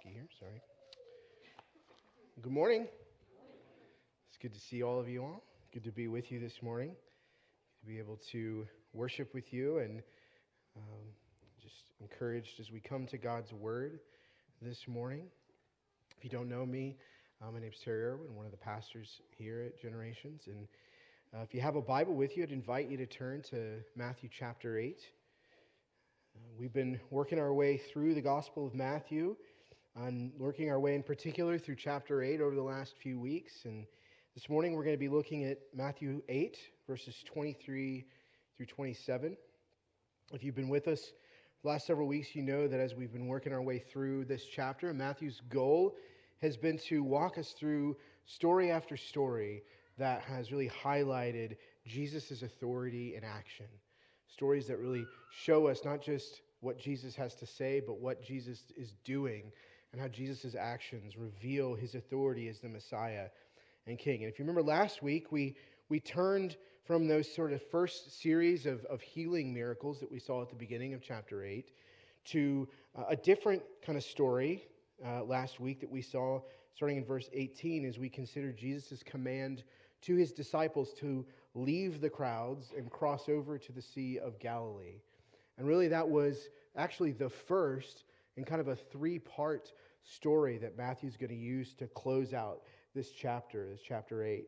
clicky here, sorry. Good morning. It's good to see all of you all. Good to be with you this morning, to be able to worship with you and just encouraged as we come to God's Word this morning. If you don't know me, my name's Terry Irwin, one of the pastors here at Generations. And if you have a Bible with you, I'd invite you to turn to Matthew chapter 8. We've been working our way through the Gospel of Matthew, and working our way in particular through chapter 8 over the last few weeks. And this morning we're going to be looking at Matthew 8, verses 23 through 27. If you've been with us the last several weeks, you know that as we've been working our way through this chapter, Matthew's goal has been to walk us through story after story that has really highlighted Jesus' authority in action. Stories that really show us not just what Jesus has to say, but what Jesus is doing and how Jesus' actions reveal his authority as the Messiah and King. And if you remember last week, we turned from those sort of first series of healing miracles that we saw at the beginning of chapter 8 to a different kind of story last week that we saw starting in verse 18 as we considered Jesus' command to his disciples to leave the crowds and cross over to the Sea of Galilee. And really that was actually the first in kind of a three-part story that Matthew's going to use to close out this chapter 8.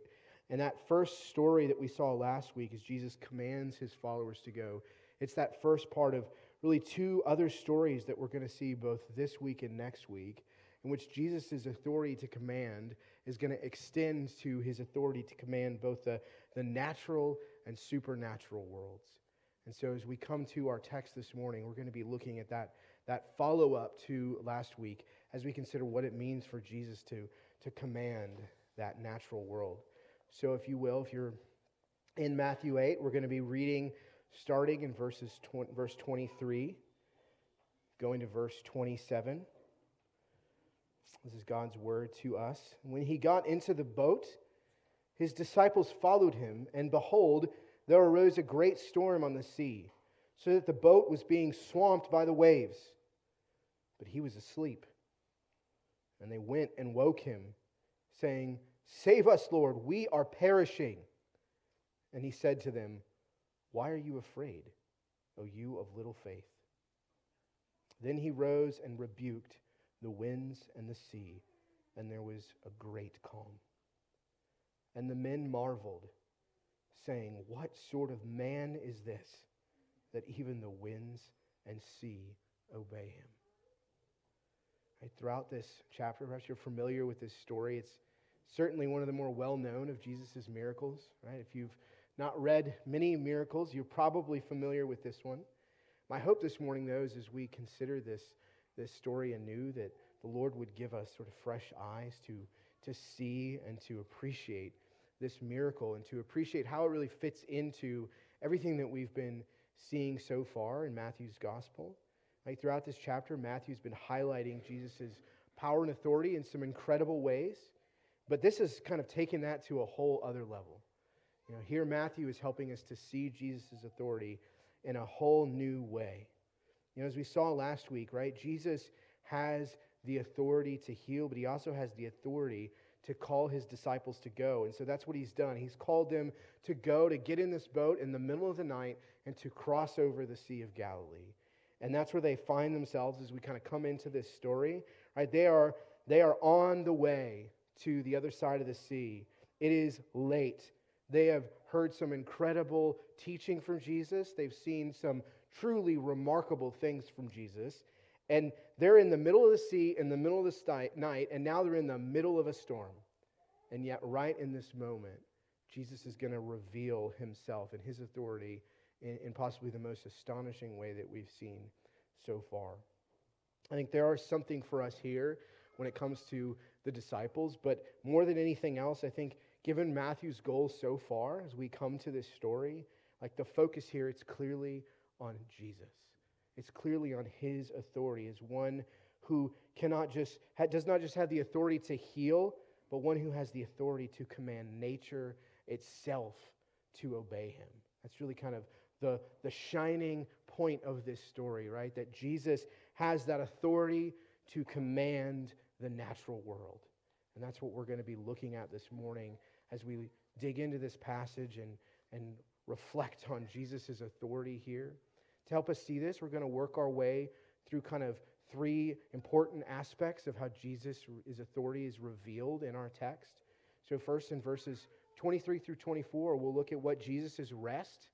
And that first story that we saw last week is Jesus commands his followers to go. It's that first part of really two other stories that we're going to see both this week and next week, in which Jesus' authority to command is going to extend to his authority to command both the natural and supernatural worlds. And so as we come to our text this morning, we're going to be looking at that follow-up to last week as we consider what it means for Jesus to command that natural world. So if you will, if you're in Matthew 8, we're going to be reading starting in verse 23, going to verse 27. This is God's word to us. When he got into the boat, his disciples followed him, and behold, there arose a great storm on the sea, so that the boat was being swamped by the waves. But he was asleep. And they went and woke him, saying, "Save us, Lord, we are perishing." And he said to them, "Why are you afraid, O you of little faith?" Then he rose and rebuked the winds and the sea, and there was a great calm. And the men marveled, saying, "What sort of man is this, that even the winds and sea obey him?" Right, throughout this chapter, perhaps you're familiar with this story. It's certainly one of the more well-known of Jesus' miracles. Right? If you've not read many miracles, you're probably familiar with this one. My hope this morning, though, is as we consider this story anew, that the Lord would give us sort of fresh eyes to see and to appreciate this miracle and to appreciate how it really fits into everything that we've been seeing so far in Matthew's gospel. Like throughout this chapter, Matthew's been highlighting Jesus' power and authority in some incredible ways, but this has kind of taken that to a whole other level. You know, here Matthew is helping us to see Jesus' authority in a whole new way. You know, as we saw last week, right, Jesus has the authority to heal, but he also has the authority to call his disciples to go. And so that's what he's done. He's called them to go, to get in this boat in the middle of the night and to cross over the Sea of Galilee. And that's where they find themselves as we kind of come into this story. Right? They are on the way to the other side of the sea. It is late. They have heard some incredible teaching from Jesus. They've seen some truly remarkable things from Jesus. And they're in the middle of the sea, in the middle of the night, and now they're in the middle of a storm. And yet, right in this moment, Jesus is going to reveal himself and his authority in possibly the most astonishing way that we've seen so far. I think there are something for us here when it comes to the disciples, but more than anything else, I think given Matthew's goals so far, as we come to this story, like the focus here, it's clearly on Jesus. It's clearly on his authority as one who does not just have the authority to heal, but one who has the authority to command nature itself to obey him. That's really kind of the shining point of this story, right? That Jesus has that authority to command the natural world. And that's what we're going to be looking at this morning as we dig into this passage and reflect on Jesus' authority here. To help us see this, we're going to work our way through kind of three important aspects of how Jesus' authority is revealed in our text. So first, in verses 23 through 24, we'll look at what Jesus' rest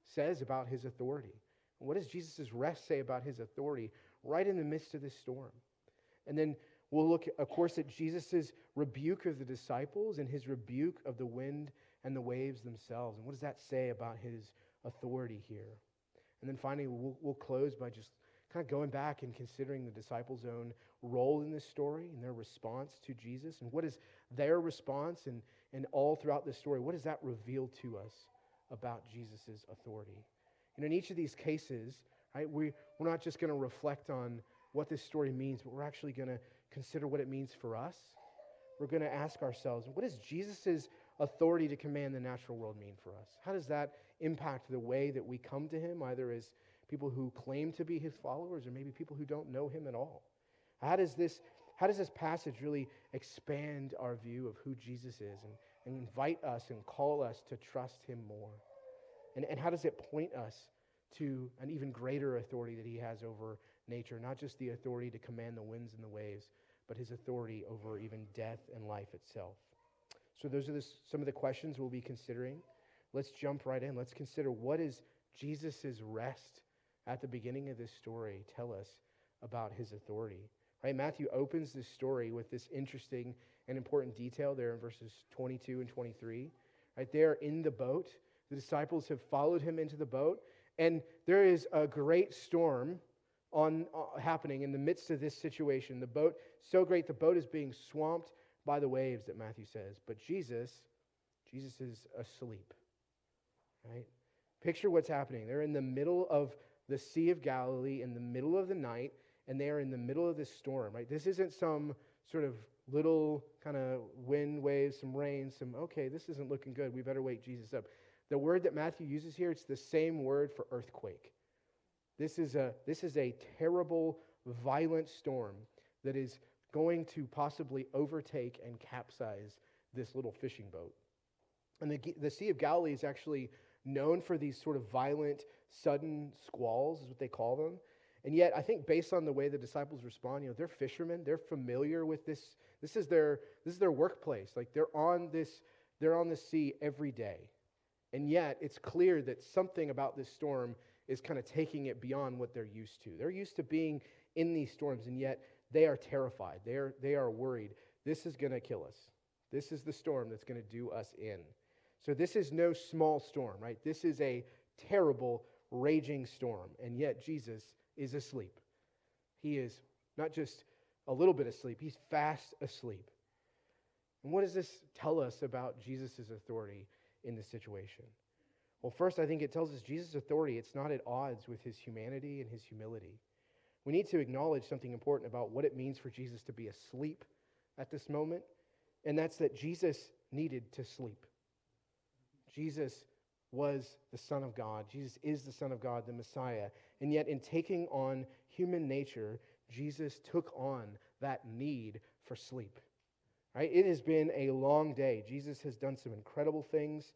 says about his authority. What does Jesus' rest say about his authority right in the midst of this storm? And then we'll look, of course, at Jesus' rebuke of the disciples and his rebuke of the wind and the waves themselves. And what does that say about his authority here? And then finally, we'll close by just kind of going back and considering the disciples' own role in this story and their response to Jesus. And what is their response and all throughout this story, what does that reveal to us about Jesus' authority? And in each of these cases, right, we're not just going to reflect on what this story means, but we're actually going to consider what it means for us. We're going to ask ourselves, what does Jesus' authority to command the natural world mean for us? How does that impact the way that we come to him, either as people who claim to be his followers or maybe people who don't know him at all? How does this passage really expand our view of who Jesus is and invite us and call us to trust him more? And how does it point us to an even greater authority that he has over nature, not just the authority to command the winds and the waves, but his authority over even death and life itself? So those are some of the questions we'll be considering. Let's jump right in. Let's consider, what is Jesus' rest at the beginning of this story tell us about his authority? Right? Matthew opens this story with this interesting and important detail there in verses 22 and 23. Right there in the boat, the disciples have followed him into the boat, and there is a great storm happening in the midst of this situation. The boat, so great, the boat is being swamped by the waves, that Matthew says. But Jesus is asleep. Right? Picture what's happening. They're in the middle of the Sea of Galilee, in the middle of the night, and they are in the middle of this storm. Right? This isn't some sort of little kind of wind, waves, some rain, okay, this isn't looking good, we better wake Jesus up. The word that Matthew uses here, it's the same word for earthquake. This is a terrible, violent storm that is going to possibly overtake and capsize this little fishing boat. And the Sea of Galilee is actually known for these sort of violent, sudden squalls, is what they call them. And yet, I think based on the way the disciples respond, they're fishermen, they're familiar with this. This is their workplace. Like they're on the sea every day. And yet, it's clear that something about this storm is kind of taking it beyond what they're used to. They're used to being in these storms, and yet they are terrified. They are worried. This is going to kill us. This is the storm that's going to do us in. So this is no small storm, right? This is a terrible, raging storm, and yet Jesus is asleep. He is not just a little bit asleep, he's fast asleep. And what does this tell us about Jesus' authority in this situation? Well, first, I think it tells us Jesus' authority, it's not at odds with his humanity and his humility. We need to acknowledge something important about what it means for Jesus to be asleep at this moment, and that's that Jesus needed to sleep. Jesus was the Son of God. Jesus is the Son of God, the Messiah. And yet in taking on human nature, Jesus took on that need for sleep. Right? It has been a long day. Jesus has done some incredible things.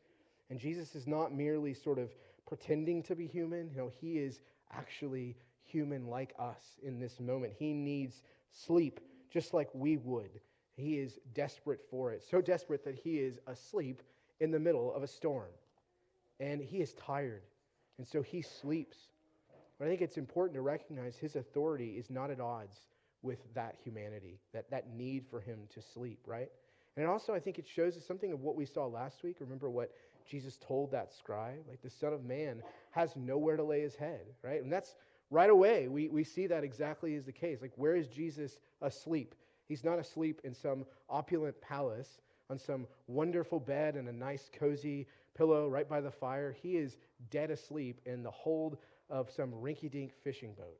And Jesus is not merely sort of pretending to be human. He is actually human like us in this moment. He needs sleep just like we would. He is desperate for it. So desperate that he is asleep in the middle of a storm. And he is tired. And so he sleeps. But I think it's important to recognize his authority is not at odds with that humanity, that need for him to sleep, right? And also I think it shows us something of what we saw last week. Remember what Jesus told that scribe? Like the Son of Man has nowhere to lay his head, right? And that's right away. We see that exactly is the case. Like, where is Jesus asleep? He's not asleep in some opulent palace on some wonderful bed and a nice cozy pillow right by the fire. He is dead asleep in the hold of some rinky-dink fishing boat.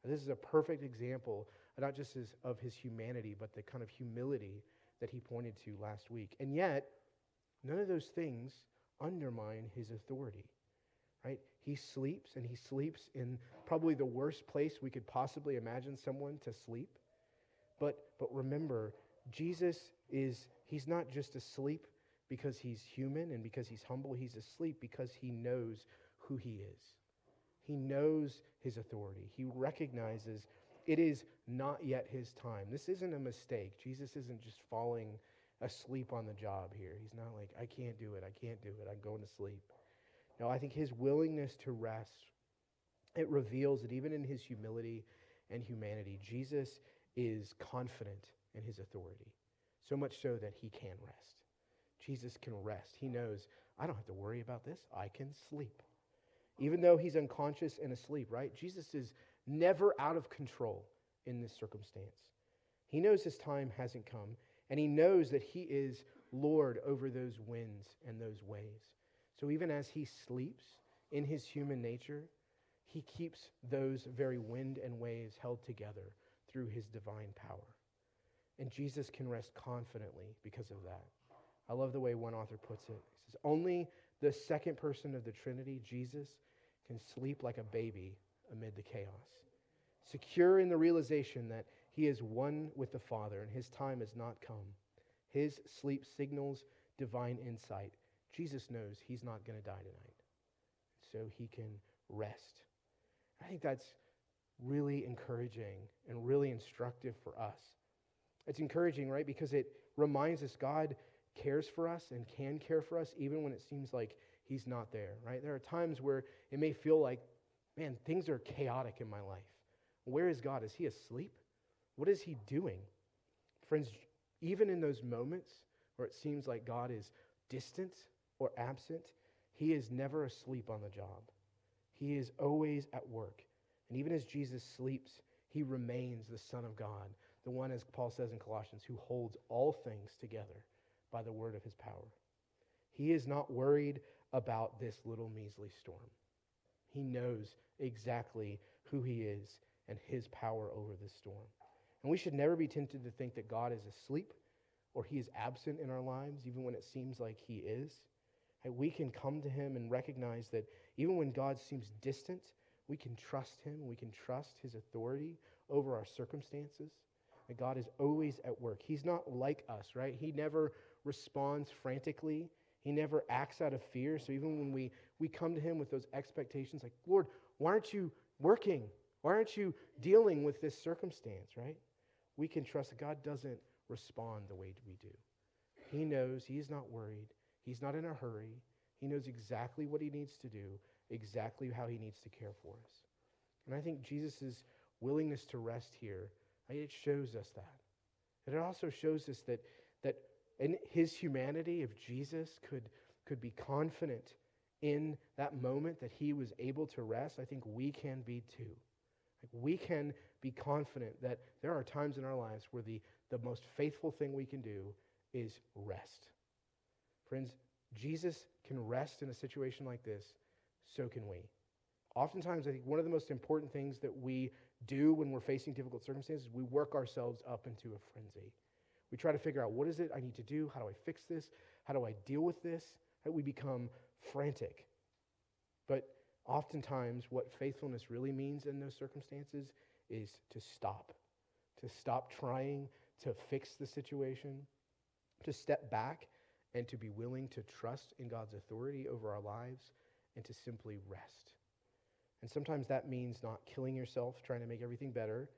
And this is a perfect example, not just of his humanity, but the kind of humility that he pointed to last week. And yet, none of those things undermine his authority, right? He sleeps, and he sleeps in probably the worst place we could possibly imagine someone to sleep. But remember, he's not just asleep because he's human and because he's humble. He's asleep because he knows who he is. He knows his authority. He recognizes it is not yet his time. This isn't a mistake. Jesus isn't just falling asleep on the job here. He's not like, I can't do it. I'm going to sleep. No, I think his willingness to rest, it reveals that even in his humility and humanity, Jesus is confident in his authority, so much so that he can rest. Jesus can rest. He knows, I don't have to worry about this. I can sleep. Even though he's unconscious and asleep, right? Jesus is never out of control in this circumstance. He knows his time hasn't come, and he knows that he is Lord over those winds and those waves. So even as he sleeps in his human nature, he keeps those very wind and waves held together through his divine power. And Jesus can rest confidently because of that. I love the way one author puts it. He says, only the second person of the Trinity, Jesus, can sleep like a baby amid the chaos, secure in the realization that he is one with the Father and his time has not come. His sleep signals divine insight. Jesus knows he's not going to die tonight, so he can rest. I think that's really encouraging and really instructive for us. It's encouraging, right? Because it reminds us God cares for us and can care for us even when it seems like he's not there, right? There are times where it may feel like, man, things are chaotic in my life. Where is God? Is he asleep? What is he doing? Friends, even in those moments where it seems like God is distant or absent, he is never asleep on the job. He is always at work. And even as Jesus sleeps, he remains the Son of God, the one, as Paul says in Colossians, who holds all things together by the word of his power. He is not worried about this little measly storm. He knows exactly who he is and his power over this storm. And we should never be tempted to think that God is asleep or he is absent in our lives, even when it seems like he is. We can come to him and recognize that even when God seems distant, we can trust him. We can trust his authority over our circumstances. That God is always at work. He's not like us, right? He never responds frantically. He never acts out of fear. So even when we come to him with those expectations, like, Lord, why aren't you working? Why aren't you dealing with this circumstance, right? We can trust that God doesn't respond the way we do. He knows. He is not worried. He's not in a hurry. He knows exactly what he needs to do, exactly how he needs to care for us. And I think Jesus' willingness to rest here, it shows us that. And it also shows us that in his humanity, if Jesus could be confident in that moment that he was able to rest, I think we can be too. Like we can be confident that there are times in our lives where the most faithful thing we can do is rest. Friends, Jesus can rest in a situation like this, so can we. Oftentimes, I think one of the most important things that we do when we're facing difficult circumstances, we work ourselves up into a frenzy. We try to figure out, what is it I need to do? How do I fix this? How do I deal with this? We become frantic. But oftentimes, what faithfulness really means in those circumstances is to stop trying to fix the situation, to step back, and to be willing to trust in God's authority over our lives and to simply rest. And sometimes that means not killing yourself, trying to make everything better.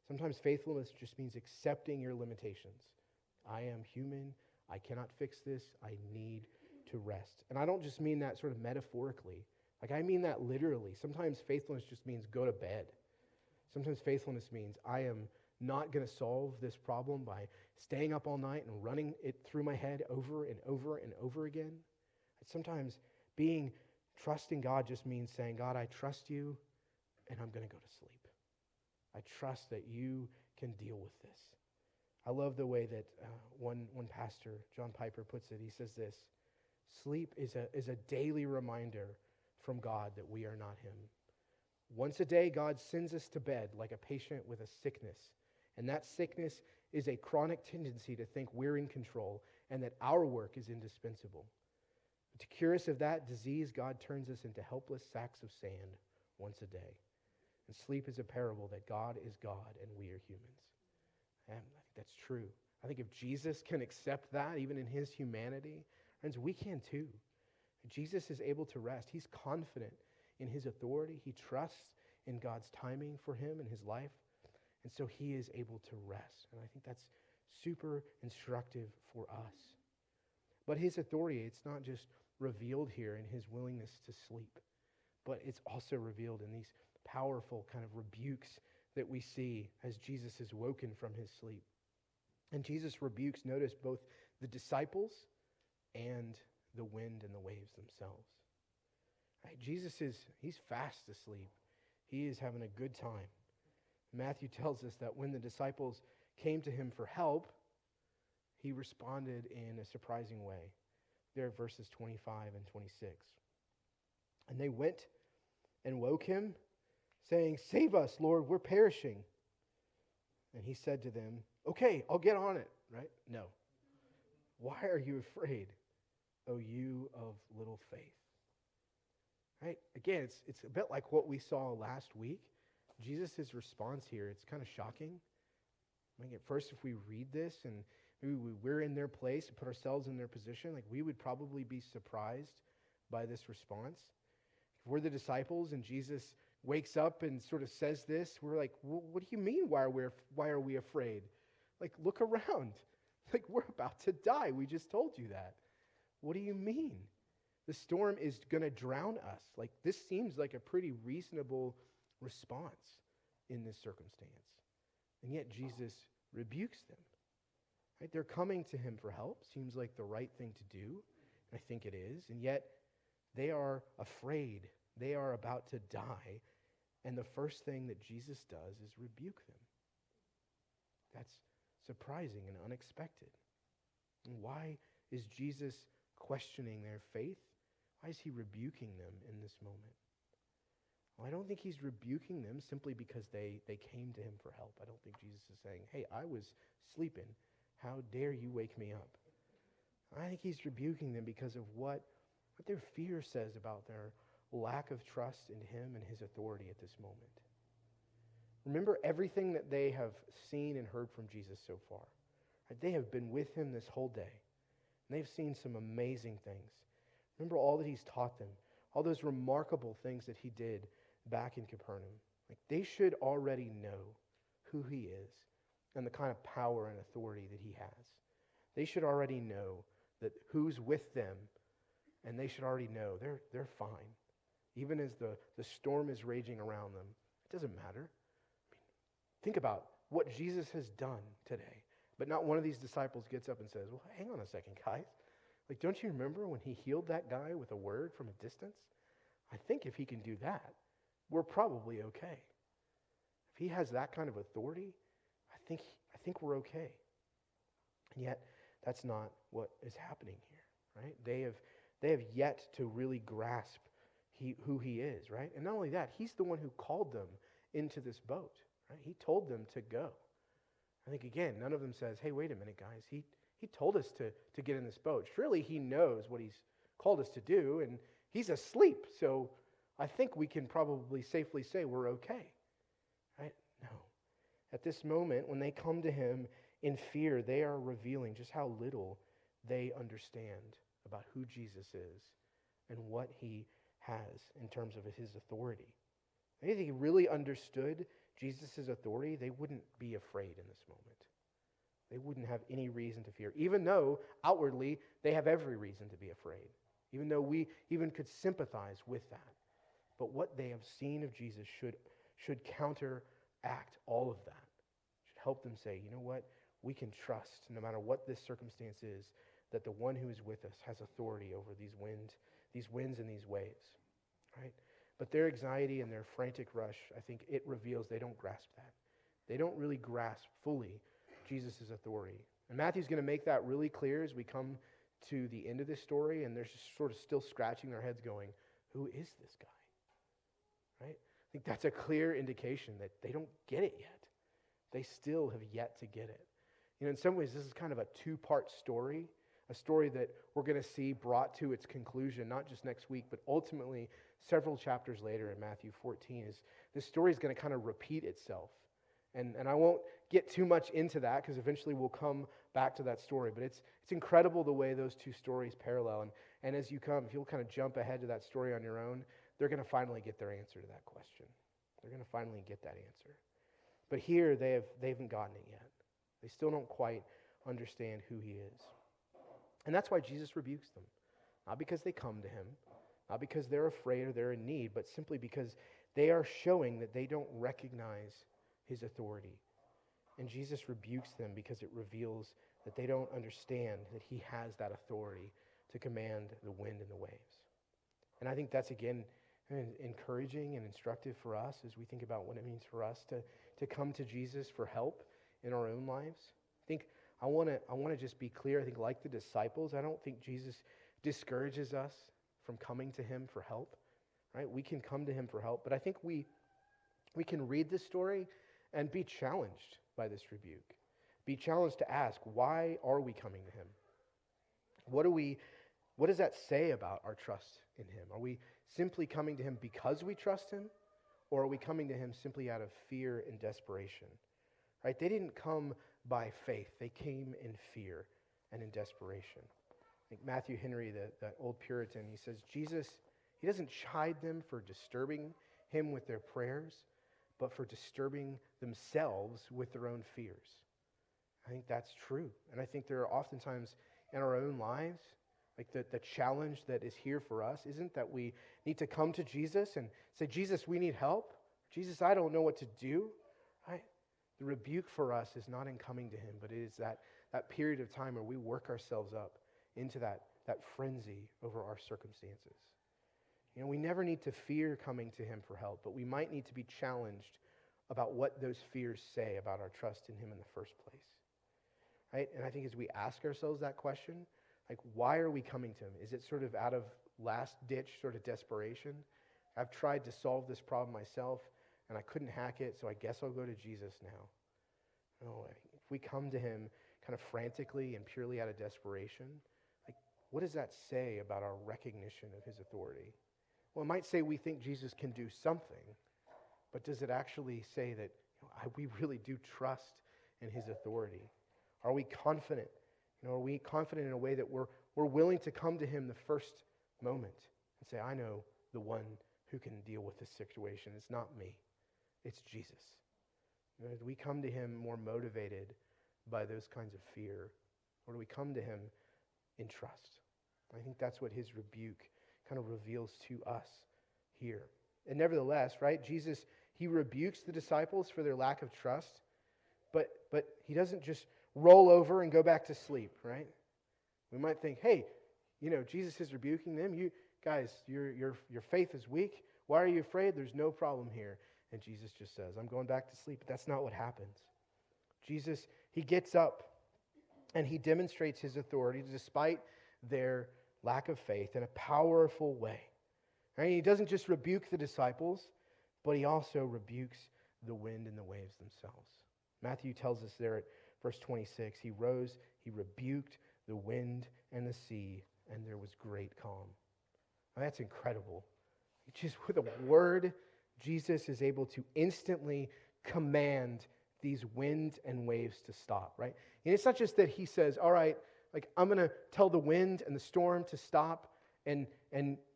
Sometimes faithfulness just means accepting your limitations. I am human. I cannot fix this. I need to rest. And I don't just mean that sort of metaphorically. Like I mean that literally. Sometimes faithfulness just means go to bed. Sometimes faithfulness means I am not going to solve this problem by staying up all night and running it through my head over and over and over again. And sometimes trusting God just means saying, God, I trust you and I'm going to go to sleep. I trust that you can deal with this. I love the way that one pastor, John Piper, puts it. He says this: sleep is a daily reminder from God that we are not him. Once a day, God sends us to bed like a patient with a sickness. And that sickness is a chronic tendency to think we're in control and that our work is indispensable. But to cure us of that disease, God turns us into helpless sacks of sand once a day. And sleep is a parable that God is God and we are humans. And I think that's true. I think if Jesus can accept that, even in his humanity, friends, we can too. Jesus is able to rest. He's confident in his authority. He trusts in God's timing for him and his life. And so he is able to rest. And I think that's super instructive for us. But his authority, it's not just revealed here in his willingness to sleep, but it's also revealed in these powerful kind of rebukes that we see as Jesus is woken from his sleep. And Jesus rebukes, notice, both the disciples and the wind and the waves themselves. Right? He's fast asleep. He is having a good time. Matthew tells us that when the disciples came to him for help, he responded in a surprising way. There are verses 25 and 26. And they went and woke him, saying, "Save us, Lord, we're perishing." And he said to them, "Okay, I'll get on it," right? No. "Why are you afraid, O you of little faith?" Right? Again, it's a bit like what we saw last week. Jesus' response here, it's kind of shocking. Like at first, if we read this and maybe we're in their place and put ourselves in their position, like we would probably be surprised by this response. If we're the disciples and Jesus wakes up and sort of says this, we're like, well, what do you mean, why are we afraid? Like, look around. Like, we're about to die. We just told you that. What do you mean? The storm is going to drown us. Like, this seems like a pretty reasonable response in this circumstance. And yet Jesus rebukes them. Right? They're coming to him for help. Seems like the right thing to do. And I think it is. And yet they are afraid. They are about to die. And the first thing that Jesus does is rebuke them. That's surprising and unexpected. And why is Jesus questioning their faith? Why is he rebuking them in this moment? Well, I don't think he's rebuking them simply because they came to him for help. I don't think Jesus is saying, "Hey, I was sleeping. How dare you wake me up?" I think he's rebuking them because of what their fear says about their lack of trust in him and his authority at this moment. Remember everything that they have seen and heard from Jesus so far. Right? They have been with him this whole day. And they've seen some amazing things. Remember all that he's taught them, all those remarkable things that he did back in Capernaum. Like they should already know who he is and the kind of power and authority that he has. They should already know that who's with them, and they should already know they're fine. Even as the storm is raging around them, it doesn't matter. I mean, think about what Jesus has done today. But not one of these disciples gets up and says, "Well, hang on a second, guys. Like, don't you remember when he healed that guy with a word from a distance? I think if he can do that, we're probably okay. If he has that kind of authority, I think we're okay." And yet, that's not what is happening here, right? They have yet to really grasp who he is, right? And not only that, he's the one who called them into this boat, right? He told them to go. I think, again, none of them says, "Hey, wait a minute, guys. He told us to get in this boat. Surely he knows what he's called us to do, and he's asleep. So I think we can probably safely say we're okay." Right? No. At this moment, when they come to him in fear, they are revealing just how little they understand about who Jesus is and what he has in terms of his authority. If they really understood Jesus' authority, they wouldn't be afraid in this moment. They wouldn't have any reason to fear, even though outwardly they have every reason to be afraid, even though we even could sympathize with that. But what they have seen of Jesus should counteract all of that, should help them say, you know what, we can trust, no matter what this circumstance is, that the one who is with us has authority over these winds and these waves, right? But their anxiety and their frantic rush, I think it reveals they don't grasp that. They don't really grasp fully Jesus' authority. And Matthew's going to make that really clear as we come to the end of this story, and they're just sort of still scratching their heads going, who is this guy? Right? I think that's a clear indication that they don't get it yet. They still have yet to get it. You know, in some ways, this is kind of a two-part story, a story that we're going to see brought to its conclusion, not just next week, but ultimately several chapters later in Matthew 14. This story is going to kind of repeat itself. And I won't get too much into that because eventually we'll come back to that story. But it's incredible the way those two stories parallel. And as you come, if you'll kind of jump ahead to that story on your own, they're going to finally get their answer to that question. They're going to finally get that answer. But here, they haven't gotten it yet. They still don't quite understand who he is. And that's why Jesus rebukes them. Not because they come to him, not because they're afraid or they're in need, but simply because they are showing that they don't recognize his authority. And Jesus rebukes them because it reveals that they don't understand that he has that authority to command the wind and the waves. And I think that's, again, encouraging and instructive for us as we think about what it means for us to come to Jesus for help in our own lives. I think I want to just be clear. I think like the disciples, I don't think Jesus discourages us from coming to him for help. Right? We can come to him for help, but I think we can read this story and be challenged by this rebuke. Be challenged to ask, why are we coming to him? What does that say about our trust in him? Are we simply coming to him because we trust him? Or are we coming to him simply out of fear and desperation? Right? They didn't come by faith. They came in fear and in desperation. I think Matthew Henry, the old Puritan, he says, Jesus, he doesn't chide them for disturbing him with their prayers, but for disturbing themselves with their own fears. I think that's true. And I think there are oftentimes in our own lives, like the challenge that is here for us isn't that we need to come to Jesus and say, Jesus, we need help. Jesus, I don't know what to do. Right? The rebuke for us is not in coming to him, but it is that period of time where we work ourselves up into that frenzy over our circumstances. We never need to fear coming to him for help, but we might need to be challenged about what those fears say about our trust in him in the first place. Right? And I think as we ask ourselves that question, like, why are we coming to him? Is it sort of out of last-ditch sort of desperation? I've tried to solve this problem myself, and I couldn't hack it, so I guess I'll go to Jesus now. No, if we come to him kind of frantically and purely out of desperation, like, what does that say about our recognition of his authority? Well, it might say we think Jesus can do something, but does it actually say that we really do trust in his authority? Are we confident? Are we confident in a way that we're willing to come to him the first moment and say, I know the one who can deal with this situation. It's not me. It's Jesus. Do we come to him more motivated by those kinds of fear? Or do we come to him in trust? I think that's what his rebuke kind of reveals to us here. And nevertheless, right, Jesus, he rebukes the disciples for their lack of trust, but he doesn't just roll over and go back to sleep, right? We might think, hey, Jesus is rebuking them. You guys, your faith is weak. Why are you afraid? There's no problem here. And Jesus just says, I'm going back to sleep. But that's not what happens. Jesus, he gets up and he demonstrates his authority despite their lack of faith in a powerful way. Right? He doesn't just rebuke the disciples, but he also rebukes the wind and the waves themselves. Matthew tells us there at verse 26, he rose, he rebuked the wind and the sea, and there was great calm. Now, that's incredible. Just with a word, Jesus is able to instantly command these winds and waves to stop, right? And it's not just that he says, all right, like I'm going to tell the wind and the storm to stop, and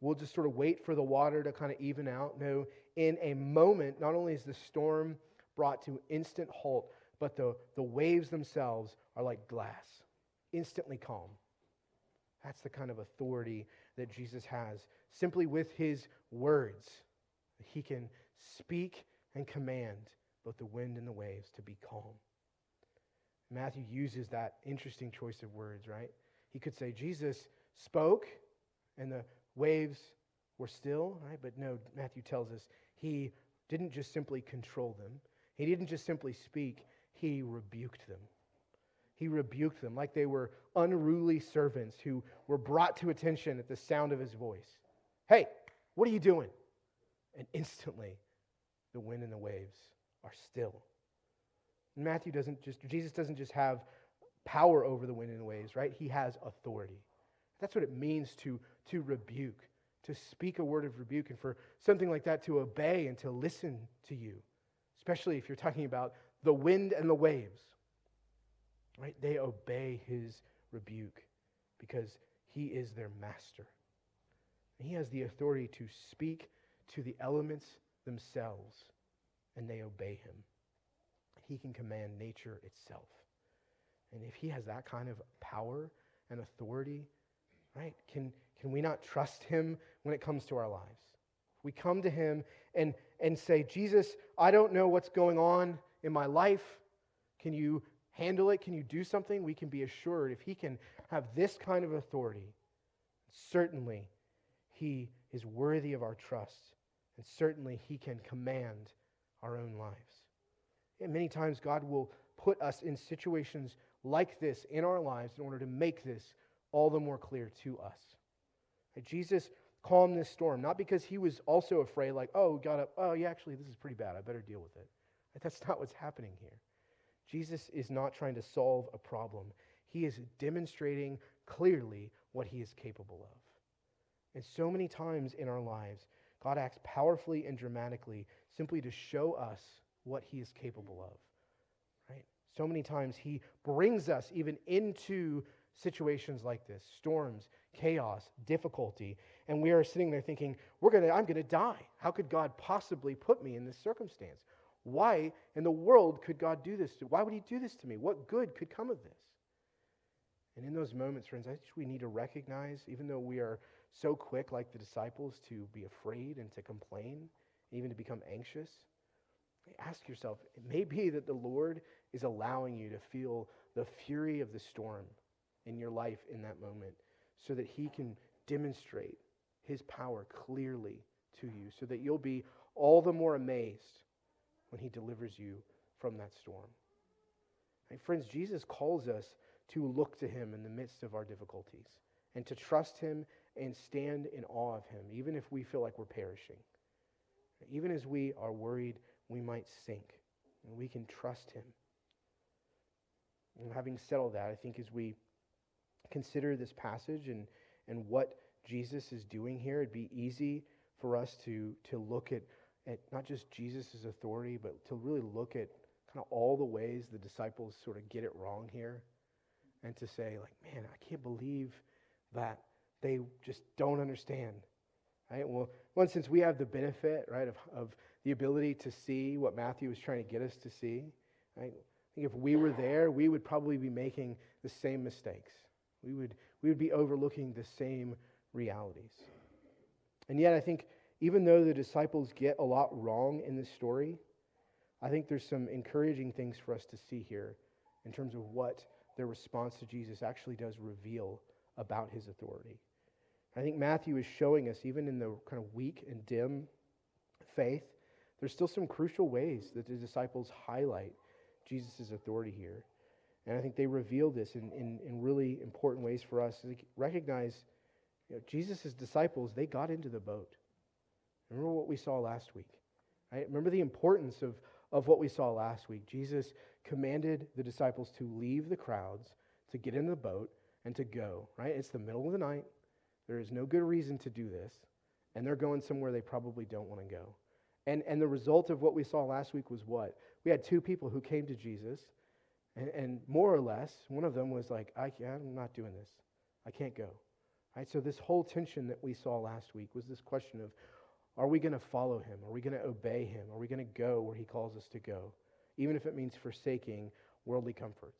we'll just sort of wait for the water to kind of even out. No, in a moment, not only is the storm brought to instant halt, but the waves themselves are like glass, instantly calm. That's the kind of authority that Jesus has. Simply with his words, he can speak and command both the wind and the waves to be calm. Matthew uses that interesting choice of words, right? He could say Jesus spoke and the waves were still, right? But no, Matthew tells us he didn't just simply control them. He didn't just simply speak. He rebuked them. He rebuked them like they were unruly servants who were brought to attention at the sound of his voice. Hey, what are you doing? And instantly, the wind and the waves are still. And Jesus doesn't just have power over the wind and the waves, right? He has authority. That's what it means to rebuke, to speak a word of rebuke, and for something like that to obey and to listen to you, especially if you're talking about the wind and the waves. Right? They obey his rebuke because he is their master. And he has the authority to speak to the elements themselves, and they obey him. He can command nature itself. And if he has that kind of power and authority, right, can we not trust him when it comes to our lives? We come to him and say, Jesus, I don't know what's going on in my life. Can you handle it? Can you do something? We can be assured if he can have this kind of authority, certainly he is worthy of our trust, and certainly he can command our own lives. And many times God will put us in situations like this in our lives in order to make this all the more clear to us. And Jesus calmed this storm, not because he was also afraid, like, yeah, actually, this is pretty bad. I better deal with it. That's not what's happening here. Jesus is not trying to solve a problem. He is demonstrating clearly what he is capable of. And so many times in our lives, God acts powerfully and dramatically simply to show us what he is capable of. Right? So many times he brings us even into situations like this, storms, chaos, difficulty, and we are sitting there thinking, I'm going to die. How could God possibly put me in this circumstance? Why in the world could God do this? Why would he do this to me? What good could come of this? And in those moments, friends, I think we need to recognize, even though we are so quick, like the disciples, to be afraid and to complain, even to become anxious, ask yourself, it may be that the Lord is allowing you to feel the fury of the storm in your life in that moment so that he can demonstrate his power clearly to you, so that you'll be all the more amazed when he delivers you from that storm. And friends, Jesus calls us to look to him in the midst of our difficulties and to trust him and stand in awe of him, even if we feel like we're perishing. Even as we are worried we might sink, and we can trust him. And having said all that, I think as we consider this passage and what Jesus is doing here, it'd be easy for us to look at not just Jesus' authority, but to really look at kind of all the ways the disciples sort of get it wrong here, and to say, like, man, I can't believe that they just don't understand. Right? Well, one, since we have the benefit, right, of the ability to see what Matthew was trying to get us to see, right? I think if we were there, we would probably be making the same mistakes. We would be overlooking the same realities. And yet, I think even though the disciples get a lot wrong in this story, I think there's some encouraging things for us to see here in terms of what their response to Jesus actually does reveal about his authority. I think Matthew is showing us, even in the kind of weak and dim faith, there's still some crucial ways that the disciples highlight Jesus' authority here. And I think they reveal this in really important ways for us to recognize, Jesus' disciples, they got into the boat. Remember what we saw last week, right? Remember the importance of what we saw last week. Jesus commanded the disciples to leave the crowds, to get in the boat, and to go, right? It's the middle of the night. There is no good reason to do this, and they're going somewhere they probably don't want to go. And the result of what we saw last week was what? We had two people who came to Jesus, and more or less, one of them was like, I'm not doing this. I can't go. Right? So this whole tension that we saw last week was this question of, are we going to follow him? Are we going to obey him? Are we going to go where he calls us to go, even if it means forsaking worldly comforts?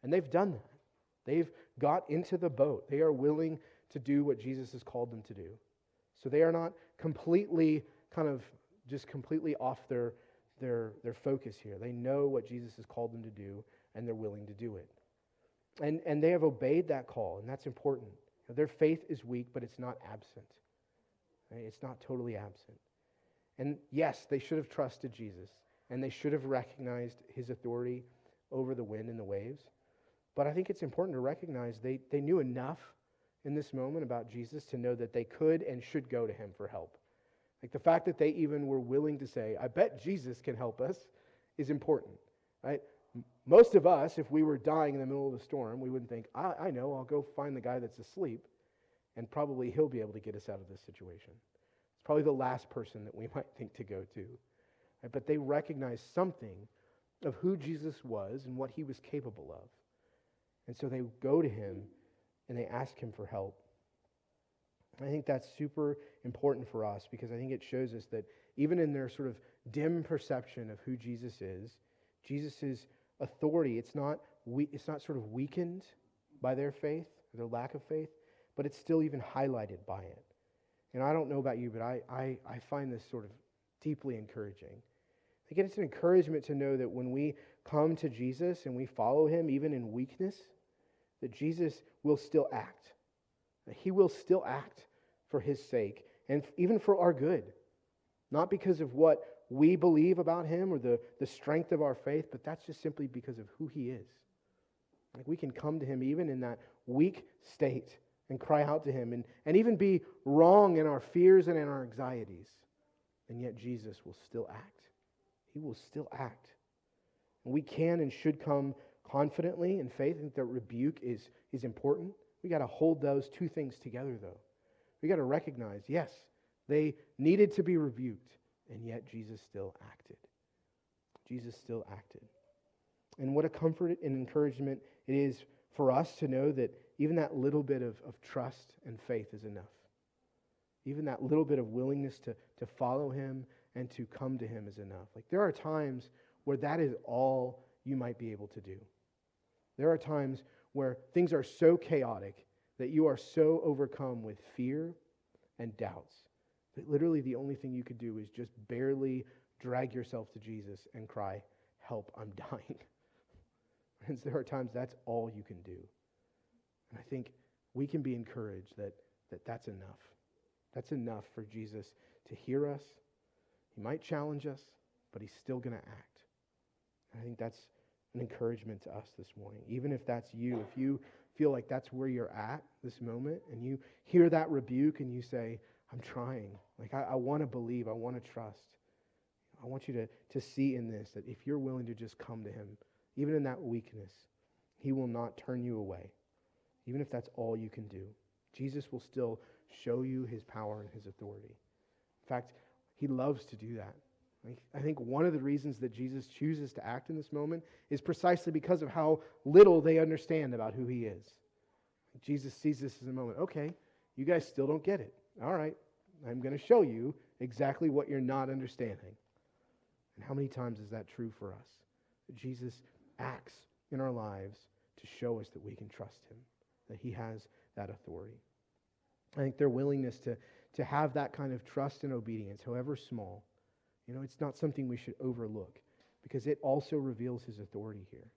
And they've done that. They've got into the boat. They are willing to do what Jesus has called them to do. So they are not completely off their focus here. They know what Jesus has called them to do, and they're willing to do it. And they have obeyed that call, and that's important. Their faith is weak, but it's not absent. Right? It's not totally absent. And yes, they should have trusted Jesus, and they should have recognized his authority over the wind and the waves. But I think it's important to recognize they knew enough in this moment about Jesus to know that they could and should go to him for help. Like the fact that they even were willing to say, I bet Jesus can help us, is important, right? Most of us, if we were dying in the middle of a storm, we wouldn't think, I know, I'll go find the guy that's asleep, and probably he'll be able to get us out of this situation. It's probably the last person that we might think to go to. Right? But they recognized something of who Jesus was and what he was capable of. And so they go to him and they ask him for help. I think that's super important for us because I think it shows us that even in their sort of dim perception of who Jesus is, Jesus' authority, it's not sort of weakened by their faith, or their lack of faith, but it's still even highlighted by it. And I don't know about you, but I find this sort of deeply encouraging. Again, it's an encouragement to know that when we come to Jesus and we follow him, even in weakness, that Jesus will still act. That he will still act for his sake and even for our good. Not because of what we believe about him or the strength of our faith, but that's just simply because of who he is. Like we can come to him even in that weak state and cry out to him and even be wrong in our fears and in our anxieties. And yet Jesus will still act. He will still act. And we can and should come confidently in faith. I think that rebuke is important. We got to hold those two things together, though. We got to recognize, yes, they needed to be rebuked, and yet Jesus still acted. Jesus still acted. And what a comfort and encouragement it is for us to know that even that little bit of trust and faith is enough. Even that little bit of willingness to follow him and to come to him is enough. Like there are times where that is all you might be able to do. There are times where things are so chaotic that you are so overcome with fear and doubts that literally the only thing you could do is just barely drag yourself to Jesus and cry, "Help, I'm dying." Friends, there are times that's all you can do. And I think we can be encouraged that that's enough. That's enough for Jesus to hear us. He might challenge us, but he's still going to act. And I think that's an encouragement to us this morning. Even if that's you, if you feel like that's where you're at this moment, and you hear that rebuke and you say, "I'm trying. Like I want to believe. I want to trust." I want you to see in this that if you're willing to just come to him, even in that weakness, he will not turn you away. Even if that's all you can do. Jesus will still show you his power and his authority. In fact, he loves to do that. I think one of the reasons that Jesus chooses to act in this moment is precisely because of how little they understand about who he is. Jesus sees this as a moment. Okay, you guys still don't get it. All right, I'm going to show you exactly what you're not understanding. And how many times is that true for us? That Jesus acts in our lives to show us that we can trust him, that he has that authority. I think their willingness to have that kind of trust and obedience, however small, it's not something we should overlook because it also reveals his authority here.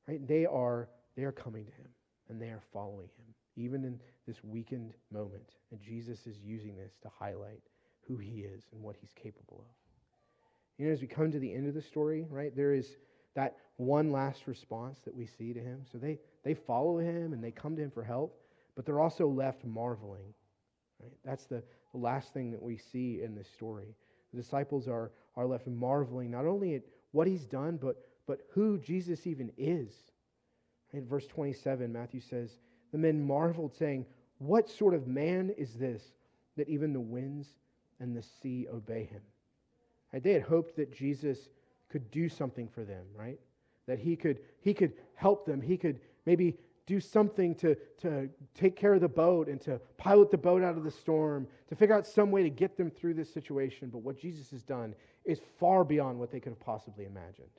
Right? They are coming to him and they are following him, even in this weakened moment. And Jesus is using this to highlight who he is and what he's capable of. As we come to the end of the story, right, there is that one last response that we see to him. So they follow him and they come to him for help, but they're also left marveling. Right? That's the last thing that we see in this story. The disciples are left marveling not only at what he's done, but who Jesus even is. In verse 27, Matthew says, "The men marveled, saying, 'What sort of man is this, that even the winds and the sea obey him?'" Right? They had hoped that Jesus could do something for them, right? That he could help them. He could maybe do something to take care of the boat and to pilot the boat out of the storm, to figure out some way to get them through this situation. But what Jesus has done is far beyond what they could have possibly imagined.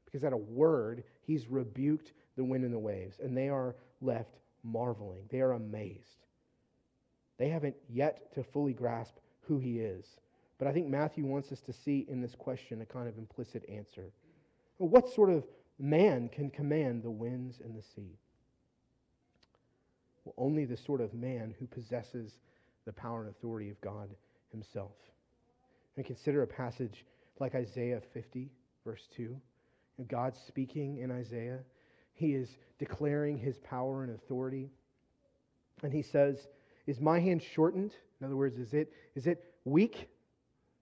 Because at a word, he's rebuked the wind and the waves, and they are left marveling. They are amazed. They haven't yet to fully grasp who he is. But I think Matthew wants us to see in this question a kind of implicit answer. What sort of man can command the winds and the sea? Well, only the sort of man who possesses the power and authority of God himself. And consider a passage like Isaiah 50, verse 2. And God speaking in Isaiah, he is declaring his power and authority. And he says, "Is my hand shortened?" In other words, is it weak?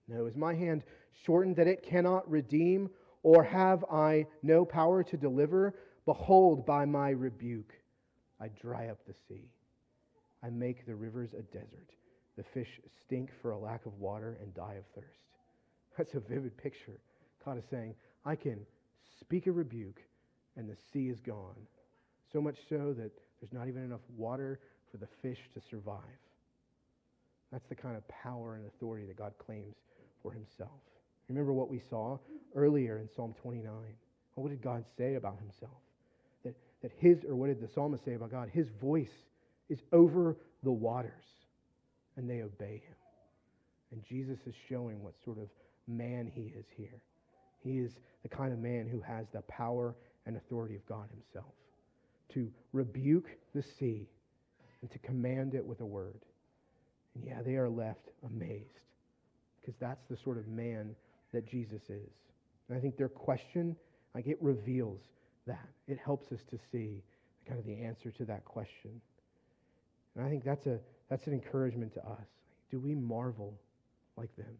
No. "Is my hand shortened that it cannot redeem? Or have I no power to deliver? Behold, by my rebuke, I dry up the sea. I make the rivers a desert. The fish stink for a lack of water and die of thirst." That's a vivid picture. God is saying, I can speak a rebuke, and the sea is gone. So much so that there's not even enough water for the fish to survive. That's the kind of power and authority that God claims for himself. Remember what we saw earlier in Psalm 29. What did God say about himself? What did the psalmist say about God? His voice is over the waters, and they obey him. And Jesus is showing what sort of man he is here. He is the kind of man who has the power and authority of God himself to rebuke the sea and to command it with a word. And yeah, they are left amazed because that's the sort of man that Jesus is. And I think their question, it reveals that. It helps us to see kind of the answer to that question. And I think that's an encouragement to us. Do we marvel like them?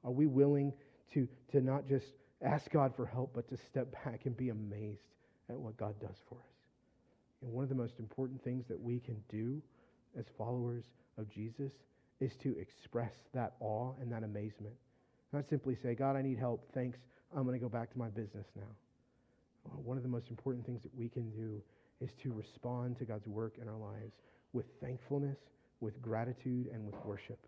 Are we willing to not just ask God for help, but to step back and be amazed at what God does for us? And one of the most important things that we can do as followers of Jesus is to express that awe and that amazement. Not simply say, God, I need help. Thanks. I'm going to go back to my business now. One of the most important things that we can do is to respond to God's work in our lives with thankfulness, with gratitude, and with worship.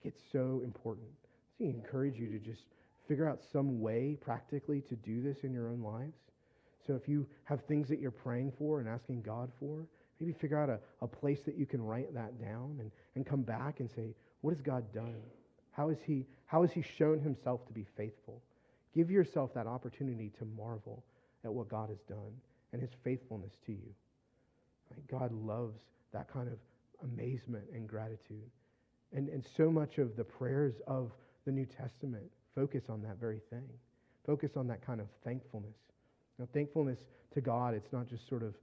It's so important. So I encourage you to just figure out some way practically to do this in your own lives. So if you have things that you're praying for and asking God for, maybe figure out a place that you can write that down and come back and say, what has God done? How has he shown himself to be faithful? Give yourself that opportunity to marvel at what God has done and his faithfulness to you. God loves that kind of amazement and gratitude. And so much of the prayers of the New Testament focus on that very thing. Focus on that kind of thankfulness. Now, thankfulness to God, it's not just sort of,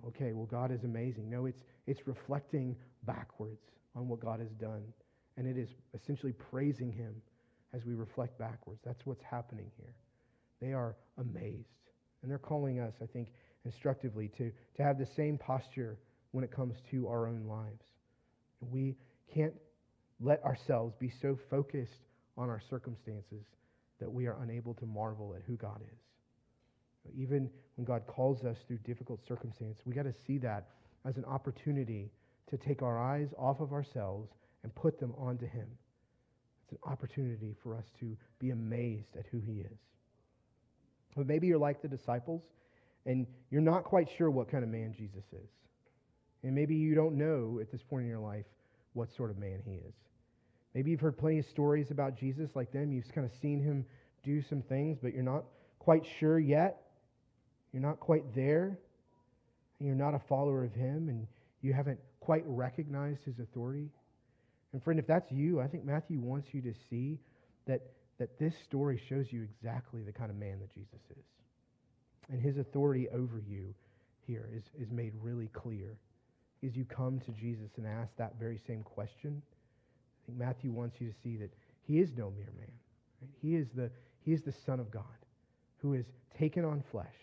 okay, well, God is amazing. No, it's reflecting backwards on what God has done. And it is essentially praising him as we reflect backwards. That's what's happening here. They are amazed. And they're calling us, I think, instructively to have the same posture when it comes to our own lives. We can't let ourselves be so focused on our circumstances that we are unable to marvel at who God is. Even when God calls us through difficult circumstances, we got to see that as an opportunity to take our eyes off of ourselves and put them onto him. It's an opportunity for us to be amazed at who he is. But maybe you're like the disciples and you're not quite sure what kind of man Jesus is. And maybe you don't know at this point in your life what sort of man he is. Maybe you've heard plenty of stories about Jesus like them. You've kind of seen him do some things, but you're not quite sure yet. You're not quite there. And you're not a follower of him, and you haven't quite recognized his authority. And friend, if that's you, I think Matthew wants you to see that this story shows you exactly the kind of man that Jesus is. And his authority over you here is made really clear. As you come to Jesus and ask that very same question, I think Matthew wants you to see that he is no mere man. Right? He is the Son of God who has taken on flesh.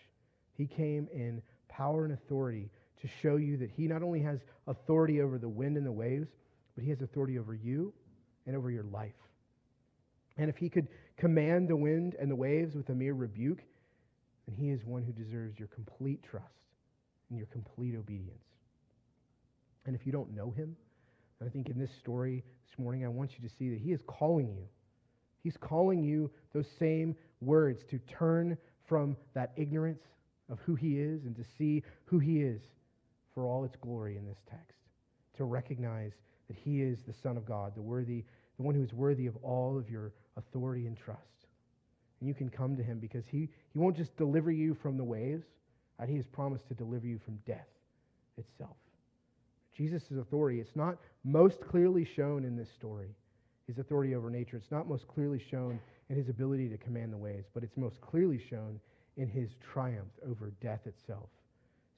He came in power and authority to show you that he not only has authority over the wind and the waves, but he has authority over you and over your life. And if he could command the wind and the waves with a mere rebuke, then he is one who deserves your complete trust and your complete obedience. And if you don't know him, I think in this story this morning, I want you to see that he is calling you. He's calling you those same words to turn from that ignorance of who he is and to see who he is for all its glory in this text. To recognize that he is the Son of God, the one who is worthy of all of your authority and trust. And you can come to him because he won't just deliver you from the waves. He has promised to deliver you from death itself. Jesus' authority, it's not most clearly shown in this story, his authority over nature. It's not most clearly shown in his ability to command the waves, but it's most clearly shown in his triumph over death itself.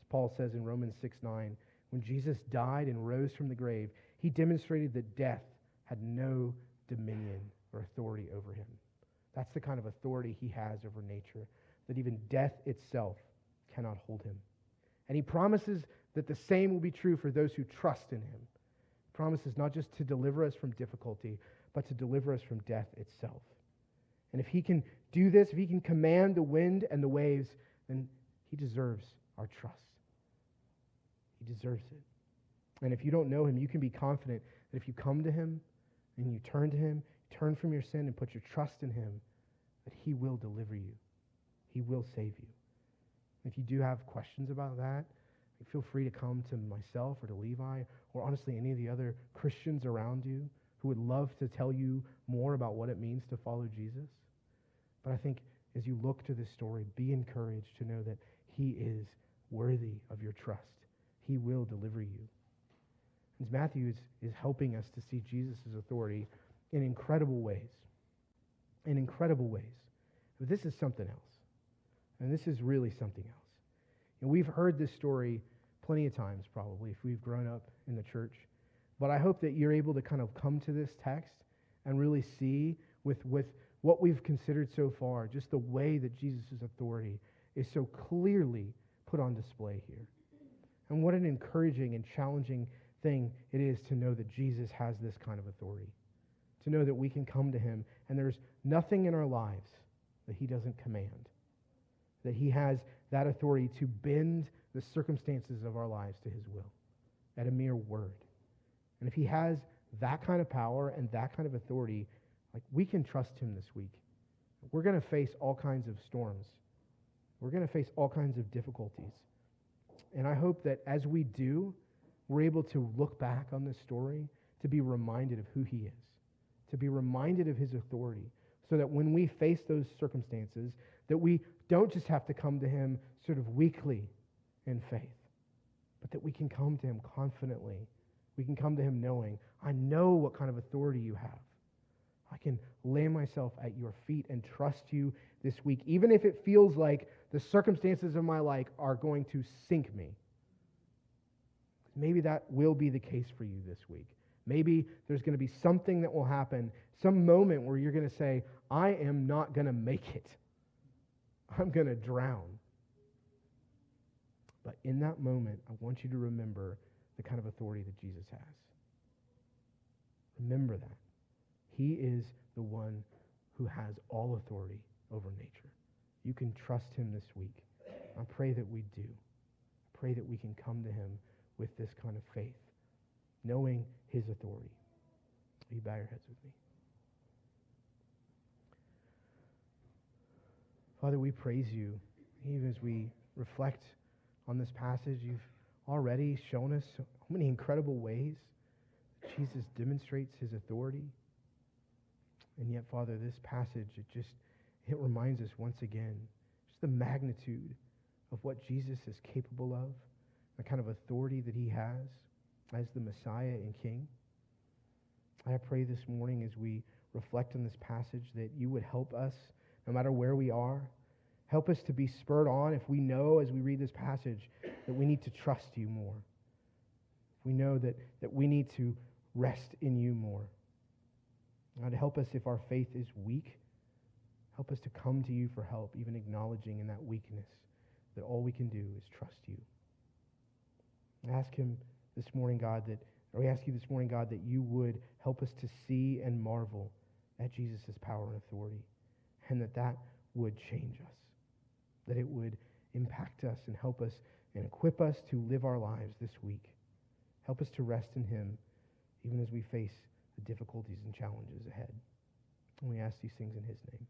As Paul says in Romans 6:9, when Jesus died and rose from the grave, he demonstrated that death had no dominion or authority over him. That's the kind of authority he has over nature, that even death itself cannot hold him. And he promises that the same will be true for those who trust in him. He promises not just to deliver us from difficulty, but to deliver us from death itself. And if he can do this, if he can command the wind and the waves, then he deserves our trust. He deserves it. And if you don't know him, you can be confident that if you come to him and you turn to him, turn from your sin and put your trust in him, that he will deliver you. He will save you. If you do have questions about that, feel free to come to myself or to Levi or honestly any of the other Christians around you who would love to tell you more about what it means to follow Jesus. But I think as you look to this story, be encouraged to know that he is worthy of your trust. He will deliver you. As Matthew is helping us to see Jesus' authority in incredible ways. In incredible ways. But this is something else. And this is really something else. And we've heard this story plenty of times probably if we've grown up in the church. But I hope that you're able to kind of come to this text and really see with what we've considered so far, just the way that Jesus' authority is so clearly put on display here. And what an encouraging and challenging thing it is to know that Jesus has this kind of authority. To know that we can come to him and there's nothing in our lives that he doesn't command. That he has that authority to bend the circumstances of our lives to his will at a mere word. And if he has that kind of power and that kind of authority, like we can trust him this week. We're going to face all kinds of storms. We're going to face all kinds of difficulties. And I hope that as we do, we're able to look back on this story to be reminded of who he is, to be reminded of his authority, so that when we face those circumstances, that we don't just have to come to him sort of weakly in faith, but that we can come to him confidently. We can come to him knowing, I know what kind of authority you have. I can lay myself at your feet and trust you this week, even if it feels like the circumstances of my life are going to sink me. Maybe that will be the case for you this week. Maybe there's going to be something that will happen, some moment where you're going to say, I am not going to make it. I'm going to drown. But in that moment, I want you to remember the kind of authority that Jesus has. Remember that. He is the one who has all authority over nature. You can trust him this week. I pray that we do. I pray that we can come to him with this kind of faith, knowing his authority. Will you bow your heads with me? Father, we praise you. Even as we reflect on this passage, you've already shown us so many incredible ways that Jesus demonstrates his authority. And yet, Father, this passage, it reminds us once again just the magnitude of what Jesus is capable of, the kind of authority that he has as the Messiah and King. I pray this morning as we reflect on this passage that you would help us, no matter where we are. Help us to be spurred on if we know as we read this passage that we need to trust you more. If we know that we need to rest in you more. God, help us if our faith is weak. Help us to come to you for help, even acknowledging in that weakness that all we can do is trust you. I ask him this morning, God, we ask you this morning, God, that you would help us to see and marvel at Jesus' power and authority, and that would change us, that it would impact us and help us and equip us to live our lives this week. Help us to rest in him, even as we face the difficulties and challenges ahead. And we ask these things in his name.